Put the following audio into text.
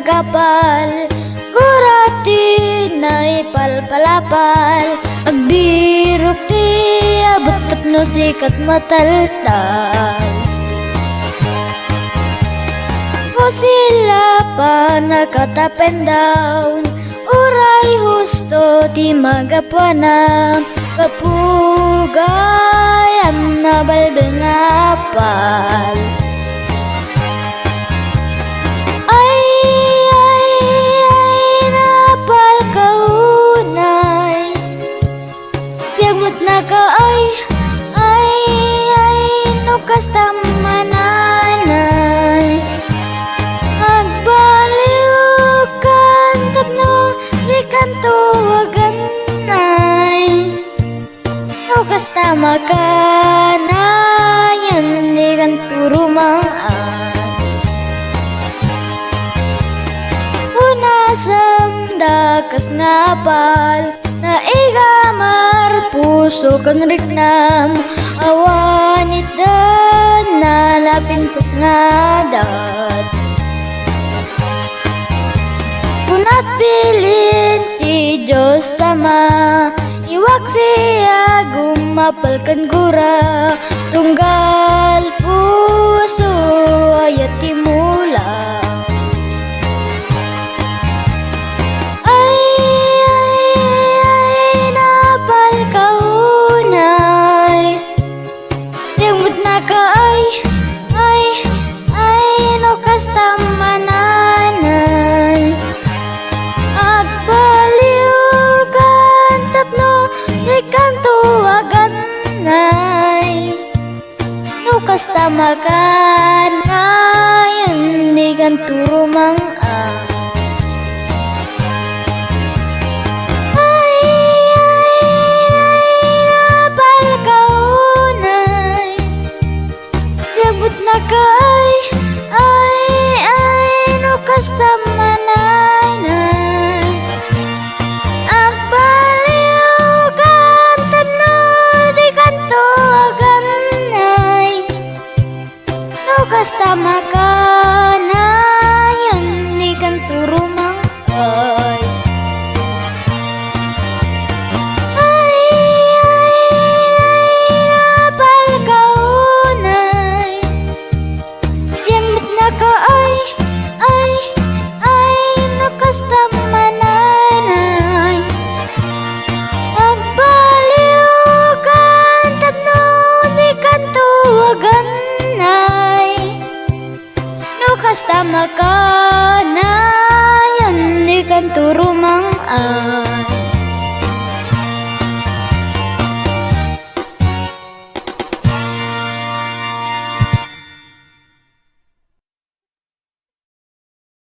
magapal, gurati na ipalpalapal. Agbirok ti abot tapno sikat mataltal. O sila pa nakatapen down, uray husto ti magapuanam. Kapugayam na balbel nga pal. Ay napal kaunay, yamot na ka ay nukas tamananay. Agbaliw kantap no di kantuwagan nay. Nukas tamakanayan di kanturumaan. Unasam dakas ngapal, naigamar puso kang riknam. Awanit dan nalapintas ngadat. Kunat pilin ti Diyos sama, iwak siya gumapalkan gura. Tunggal puso ayat timula. Ay napal kaunay, yamot na ka ay nukas tamananay. Agbaliw kantap no di kantuwagan nay. Nukas tamakanayan di kanturumang napal kaunay, yamot na ka ay nukas tamanay. Agbaliw kantap no di kantuwagan nay. Nukas tamakanayan di kanturumang napal kaunay, yamot na ka nukas tamanay. Agbaliw kantap no di kantuwagan nay. Nukas tamakanayan di kanturumang